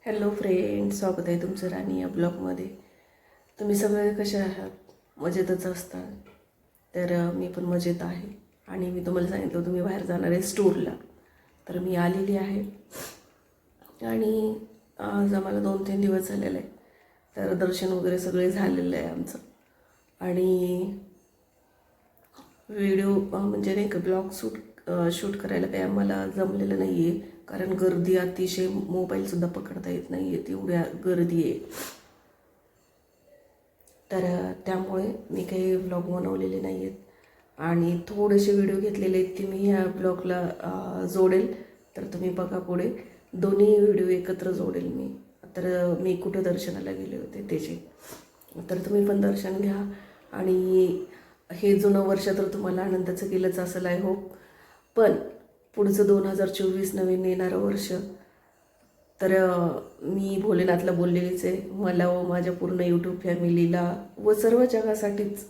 Hello friend, स्वागत आहे तुमचं राणी या ब्लॉगमध्ये. तुम्ही सगळे कसे आहात? मजेतच असतात. तर मी पण मजेत आहे. आणि मी तुम्हाला सांगितलं तुम्ही बाहेर जाणार आहे स्टोरला, तर मी आलेली आहे. आणि आज आम्हाला 2-3 दिवस झालेले आहे. तर दर्शन वगैरे सगळे झालेलं आहे आमचं. आणि व्हिडिओ म्हणजे नाही का ब्लॉग शूट करायला काही आम्हाला जमलेलं नाही आहे, कारण गर्दी अतिशय, मोबाईलसुद्धा पकडता येत नाही आहे, तेवढ्या गर्दी आहे. तर त्यामुळे मी काही व्लॉग बनवलेले नाही आहेत. आणि थोडेसे व्हिडिओ घेतलेले आहेत की मी ह्या ब्लॉगला जोडेल. तर तुम्ही बघा पुढे दोन्ही व्हिडिओ एकत्र जोडेल मी. तर मी कुठं दर्शनाला गेले होते त्याचे, तर तुम्ही पण दर्शन घ्या. आणि हे जुनं वर्ष तर तुम्हाला आनंदाचं गेलंच असेल, आय होप. पण पुढचं 2024 नवीन येणारं वर्ष, तर मी भोलेनाथला बोललेलीच आहे, मला व माझ्या पूर्ण यूट्यूब फॅमिलीला व सर्व जगासाठीच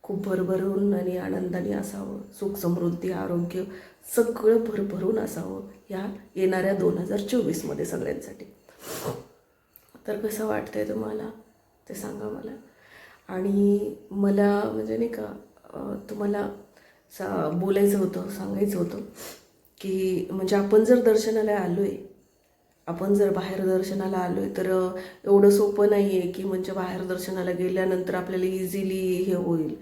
खूप भरभरून आणि आनंदाने असावं, सुख समृद्धी आरोग्य सगळं भरभरून असावं ह्या येणाऱ्या 2024मध्ये सगळ्यांसाठी. तर कसं वाटतंय तुम्हाला ते सांगा मला. आणि मला म्हणजे नाही का तुम्हाला बोलायचं होतं, सांगायचं होतं की म्हणजे आपण जर दर्शनाला आलो आहे, आपण जर बाहेर दर्शनाला आलो आहे, तर एवढं सोपं नाही आहे की म्हणजे बाहेर दर्शनाला गेल्यानंतर आपल्याला इझिली हे होईल.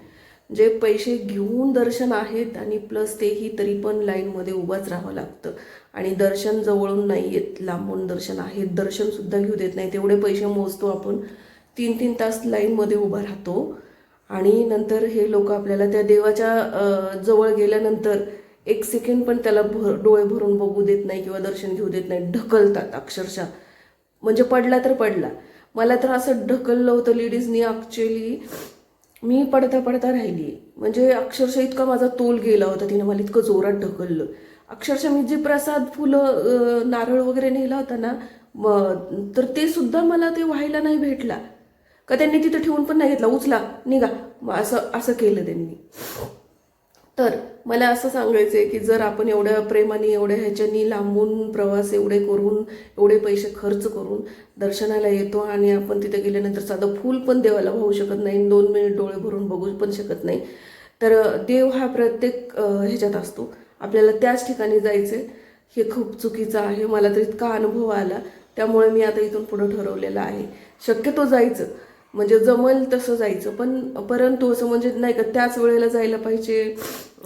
जे पैसे घेऊन दर्शन आहेत आणि प्लस तेही तरी पण लाईनमध्ये उभाच राहावं लागतं. आणि दर्शन जवळून नाही आहेत, लांबून दर्शन आहेत, दर्शनसुद्धा घेऊ देत नाही. तेवढे पैसे मोजतो आपण, 3-3 तास लाईनमध्ये उभा राहतो. आणि नंतर हे लोक आपल्याला त्या देवाच्या जवळ गेल्यानंतर 1 सेकंड पण त्याला डोळे भरून बघू देत नाही किंवा दर्शन घेऊ देत नाही, ढकलतात अक्षरशः. म्हणजे पडला तर पडला. मला तर असं ढकललं होतं लेडीजनी, ॲक्च्युली मी पडता पडता राहिली. म्हणजे अक्षरशः इतका माझा तोल गेला होता, तिने मला इतकं जोरात ढकललं. अक्षरशः मी जे प्रसाद, फुलं, नारळ वगैरे नेला होता ना, तर ते सुद्धा मला ते व्हायला नाही भेटला. का त्यांनी तिथं ठेवून पण नाही घेतला, उचला निघा, असं असं केलं त्यांनी. तर मला असं सांगायचं आहे की जर आपण एवढ्या प्रेमाने, एवढ्या ह्याच्यानी लांबून प्रवास एवढे करून, एवढे पैसे खर्च करून दर्शनाला येतो आणि आपण तिथे गेल्यानंतर साधं फूल पण देवाला वाहू शकत नाही, 2 मिनिट डोळे भरून बघू पण शकत नाही. तर देव हा प्रत्येक ह्याच्यात असतो, आपल्याला त्याच ठिकाणी जायचं आहे. हे खूप चुकीचं आहे. मला तर इतका अनुभव आला, त्यामुळे मी आता इथून पुढं ठरवलेलं आहे शक्यतो जायचं, म्हणजे जमल तसं जायचं. पण परंतु असं म्हणजे नाही का त्याच वेळेला जायला पाहिजे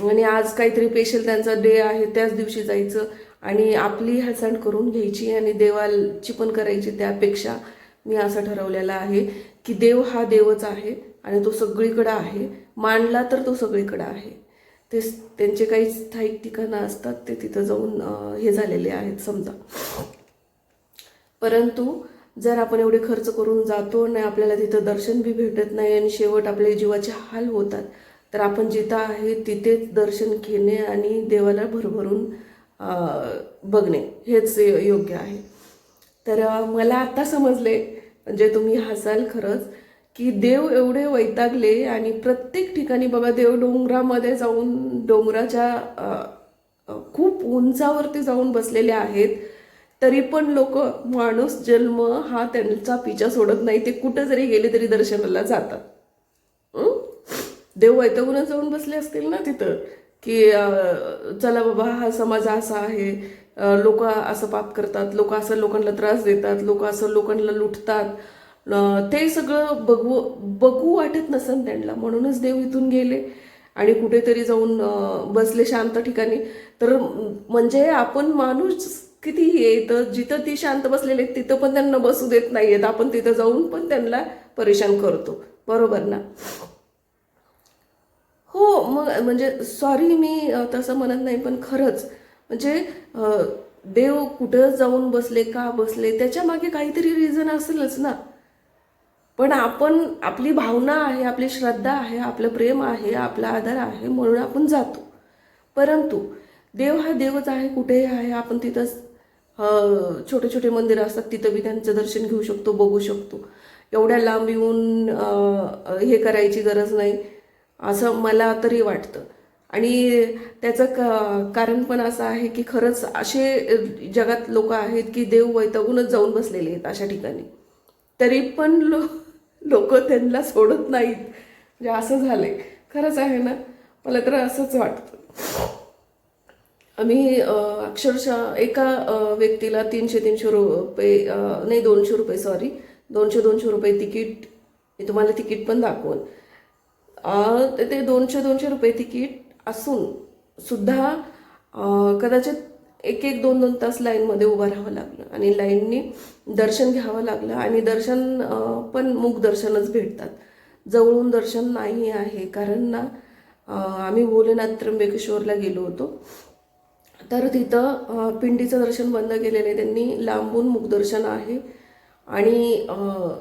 आणि आज काहीतरी स्पेशल त्यांचा डे आहे त्याच दिवशी जायचं आणि आपली हॅसण करून घ्यायची आणि देवाची पण करायची. त्यापेक्षा मी असं ठरवलेलं आहे की देव हा देवच आहे आणि तो सगळीकडं आहे, मानला तर तो सगळीकडं आहे. ते त्यांचे काही स्थायिक ठिकाणं असतात, ते तिथं जाऊन हे झालेले आहेत समजा. परंतु जर आपण एवढे खर्च करून जातो आणि आपल्याला तिथं दर्शन बी भेटत नाही आणि शेवट आपले जीवाचे हाल होतात, तर आपण जिथं आहे तिथेच दर्शन घेणे आणि देवाला भरभरून बघणे हेच योग्य आहे. तर मला आता समजले, म्हणजे तुम्ही हसाल खरंच, की देव एवढे वैतागले आणि प्रत्येक ठिकाणी बघा, देव डोंगरामध्ये जाऊन, डोंगराच्या खूप उंचावरती जाऊन बसलेले आहेत, तरी पण लोक, माणूस जन्म हा त्यांचा पिछा सोडत नाही, ते कुठं जरी गेले तरी दर्शनाला जातात. देव वैतागूनच जाऊन बसले असतील ना तिथं, की चला बाबा हा समाज असा आहे, लोक असं पाप करतात, लोक असं लोकांना त्रास देतात, लोक असं लोकांना लुटतात, ते सगळं बघू वाटत नसन त्यांना, म्हणूनच देव इथून गेले आणि कुठेतरी जाऊन बसले शांत ठिकाणी. तर म्हणजे आपण माणूस किती येतं, जिथं ती शांत बसलेले तिथं पण त्यांना बसू देत नाहीयेत, आपण तिथं जाऊन पण त्यांना परेशान करतो, बरोबर ना? हो, मग म्हणजे सॉरी, मी तसं म्हणत नाही, पण खरंच म्हणजे देव कुठं जाऊन बसले, का बसले, त्याच्या मागे काहीतरी रिझन असेलच ना. पण आपण, आपली भावना आहे, आपली श्रद्धा आहे, आपलं प्रेम आहे, आपला आदर आहे, म्हणून आपण जातो. परंतु देव हा देवच आहे, कुठेही आहे. आपण तिथंच छोटे छोटे मंदिरं असतात, तिथं बी त्यांचं दर्शन घेऊ शकतो, बघू शकतो. एवढ्या लांब येऊन हे करायची गरज नाही, असं मला तरी वाटतं. आणि त्याचं कारण पण असं आहे की खरंच असे जगात लोक आहेत की देव वैतागूनच जाऊन बसलेले आहेत अशा ठिकाणी, तरी पण लोक त्यांना सोडत नाहीत. म्हणजे असं झालंय. खरंच आहे ना, मला तर असंच वाटतं. आम्ही अक्षरशः एका व्यक्तीला 300 रुपये नाही 200 रुपये, सॉरी 200 रुपये तिकीट, मी तुम्हाला तिकीट पण दाखवून, ते 200 रुपये तिकीट असून सुद्धा कदाचित एक एक 2 तास लाईनमध्ये उभं राहावं लागलं आणि लाईननी दर्शन घ्यावं लागलं. आणि दर्शन पण मूक दर्शनच भेटतात, जवळून दर्शन नाही आहे. कारण ना आम्ही भोलेनाथ त्र्यंबकेश्वरला गेलो होतो, तर तिथं पिंडीचं दर्शन बंद केलेलं आहे त्यांनी, लांबून मुखदर्शन आहे आणि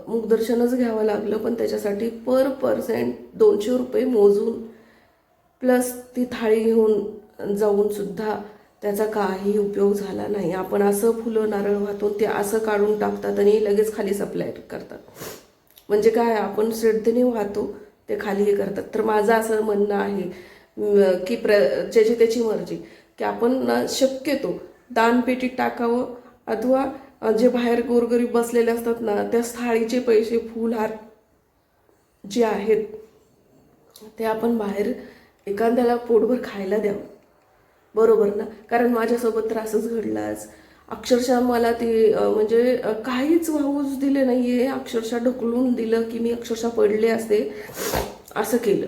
मुखदर्शनच घ्यावं लागलं. पण त्याच्यासाठी पर पर्सेंट 200 रुपये मोजून प्लस ती थाळी घेऊन जाऊन सुद्धा त्याचा काही उपयोग झाला नाही. आपण असं फुलं नारळ वाहतून ते असं काढून टाकतात आणि लगेच खाली सप्लाय करतात. म्हणजे काय, आपण श्रद्धेने वाहतो ते खाली हे करतात. तर माझं असं म्हणणं आहे की ज्याची त्याची मर्जी, की आपण ना शक्यतो दानपेटीत टाकावं, अथवा जे बाहेर गोरगरीब बसलेले असतात ना, त्या थाळीचे पैसे फुलहार जे आहेत ते आपण बाहेर एखाद्याला पोटभर खायला द्यावं, बरोबर ना. कारण माझ्यासोबत तर असंच घडलं आज. अक्षरशः मला ते म्हणजे काहीच वाहूच दिले नाही आहे, अक्षरशः ढकलून दिलं की मी अक्षरशः पडले असते, असं केलं.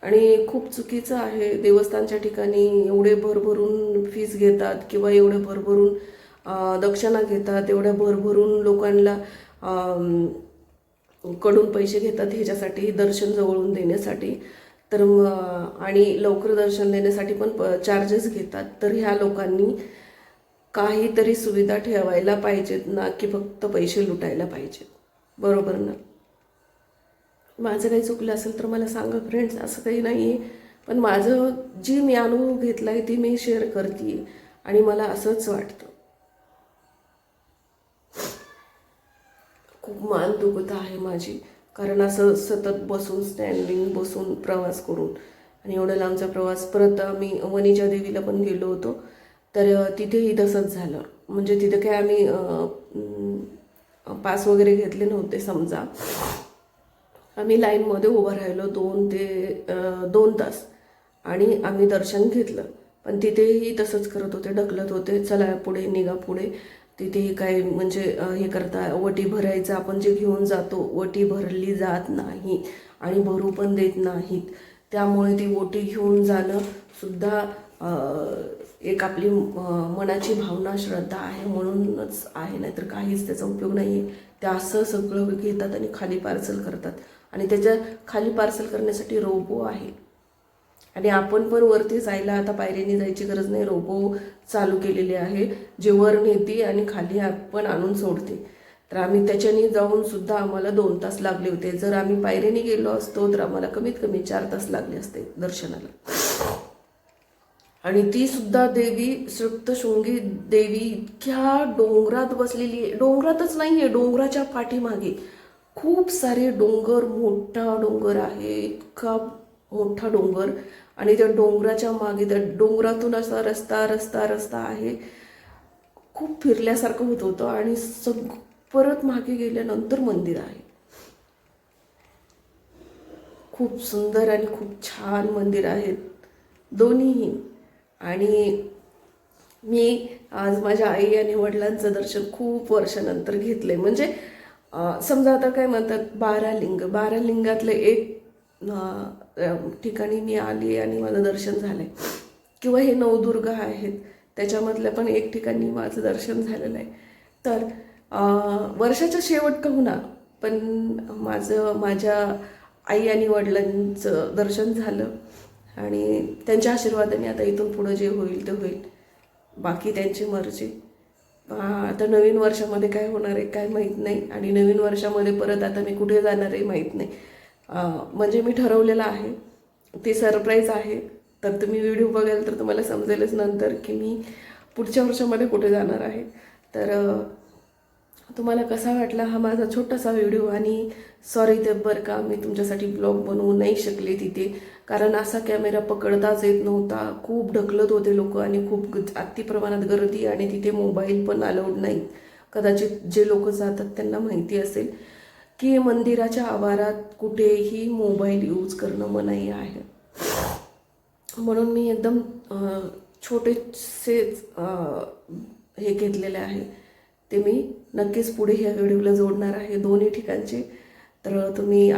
आणि खूप चुकीचं आहे. देवस्थानच्या ठिकाणी एवढे भरभरून फीस घेतात किंवा एवढे भरभरून दक्षिणा घेतात, एवढ्या भरभरून लोकांना कडून पैसे घेतात ह्याच्यासाठी, दर्शन जवळून देण्यासाठी. तर आणि लवकर दर्शन देण्यासाठी पण चार्जेस घेतात. तर ह्या लोकांनी काहीतरी सुविधा ठेवायला पाहिजेत ना, की फक्त पैसे लुटायला पाहिजेत, बरोबर ना. माझं काही चुकलं असेल तर मला सांगा फ्रेंड्स, असं काही नाही आहे. पण माझं जी मी अनुभव घेतला आहे ती मी शेअर करते आणि मला असंच वाटतं. खूप मान दुखत आहे माझी, कारण असं सतत बसून स्टँडिंग बसून प्रवास करून आणि एवढा लांबचा प्रवास. परत आम्ही वणीच्या देवीला पण गेलो होतो, तर तिथेही तसंच झालं. म्हणजे तिथे काय आम्ही पास वगैरे घेतले नव्हते समजा. आम्ही लाईनमध्ये उभं राहिलो 2 तास आणि आम्ही दर्शन घेतलं. पण तिथेही तसंच करत होते, ढकलत होते, चला पुढे निघा पुढे. तिथेही काय म्हणजे हे करता, वटी भरायचं आपण जे घेऊन जातो, वटी भरली जात नाही आणि भरू पण देत नाहीत. त्यामुळे ती ओटी घेऊन जाणं सुद्धा एक आपली मनाची भावना, श्रद्धा आहे म्हणूनच आहे, नाहीतर काहीच त्याचा उपयोग नाही आहे. ते असं सगळं घेतात आणि खाली पार्सल करतात. आणि त्याच्या खाली पार्सल करण्यासाठी रोबो आहे. आणि आपण पण वरती जायला आता पायऱ्यांनी जायची गरज नाही, रोबो चालू केलेले आहे जे वर नेते आणि खाली आपण आणून सोडते. तर आम्ही त्याच्याने जाऊन सुद्धा आम्हाला 2 तास लागले होते. जर आम्ही पायऱ्याने गेलो असतो तर आम्हाला कमीत कमी 4 तास लागले असते दर्शनाला. आणि ती सुद्धा देवी, सप्तशृंगी देवी इतक्या डोंगरात बसलेली आहे. डोंगरातच नाही आहे, डोंगराच्या पाठीमागे खूप सारे डोंगर, मोठा डोंगर आहे, इतका मोठा डोंगर. आणि त्या डोंगराच्या मागे, त्या डोंगरातून असा रस्ता रस्ता रस्ता आहे. खूप फिरल्यासारखं होत होतं. आणि परत मागे गेल्यानंतर मंदिर आहे. खूप सुंदर आणि खूप छान मंदिर आहेत दोन्हीही. आणि मी आज माझ्या आई आणि वडिलांचं दर्शन खूप वर्षानंतर घेतलंय. म्हणजे समजा आता काय म्हणतात, 12 लिंगातलं एक ठिकाणी मी आली आणि माझं दर्शन झालंय. किंवा हे नवदुर्गा आहेत त्याच्यामधल्या पण एक ठिकाणी माझं दर्शन झालेलं आहे. तर वर्षाच्या शेवट का होईना, पण माझ्या आई आणि वडिलांचं दर्शन झालं. आणि त्यांच्या आशीर्वादाने आता इथून पुढं जे होईल ते होईल, बाकी त्यांची मर्जी. आता नवीन वर्षामध्ये काय होणार आहे काय माहीत नाही. आणि नवीन वर्षामध्ये परत आता मी कुठे जाणार आहे माहीत नाही. म्हणजे मी ठरवलेलं आहे, ते सरप्राईज आहे. तर तुम्ही व्हिडिओ बघाल तर तुम्हाला समजेलच नंतर की मी पुढच्या वर्षामध्ये कुठे जाणार आहे. तर तुम्हाला कसा वाटला हा माझा छोटासा व्हिडिओ. आणि सॉरी ते बरं का, मी तुमच्यासाठी ब्लॉग बनवू नाही शकले तिथे, कारण असा कॅमेरा पकडताच येत नव्हता. खूप ढकलत होते लोक आणि खूप अति प्रमाणात गर्दी, आणि तिथे मोबाईल पण अलाउड नाही. कदाचित जे लोक जातात त्यांना माहिती असेल की मंदिराच्या आवारात कुठेही मोबाईल यूज करणं मनाई आहे. म्हणून मी एकदम छोटेसेच हे घेतलेले आहे. ते मी नक्कीच पुढे ह्या व्हिडिओला जोडणार आहे दोन्ही ठिकाणचे. तर तुम्ही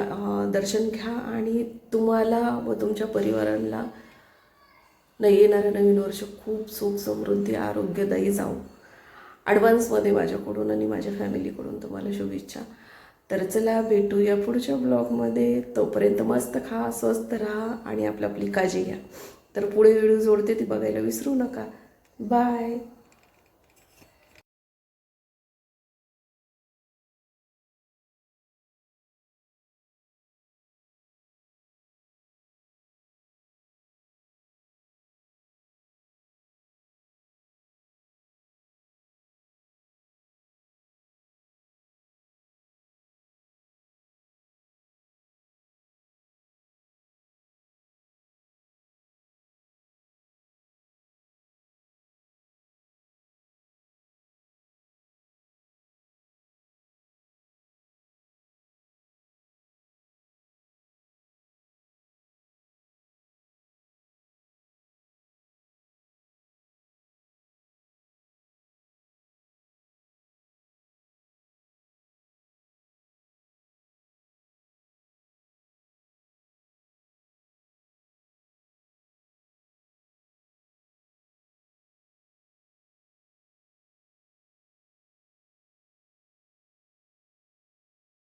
दर्शन घ्या आणि तुम्हाला व तुमच्या परिवाराला येणारं नवीन वर्ष खूप सुख समृद्धी आरोग्यदायी जाऊ. ॲडव्हान्समध्ये माझ्याकडून आणि माझ्या फॅमिलीकडून तुम्हाला शुभेच्छा. तर चला भेटूया पुढच्या ब्लॉगमध्ये. तोपर्यंत मस्त खा, स्वस्त राहा आणि आपली काळजी घ्या. तर पुढे व्हिडिओ जोडते ती बघायला विसरू नका. बाय.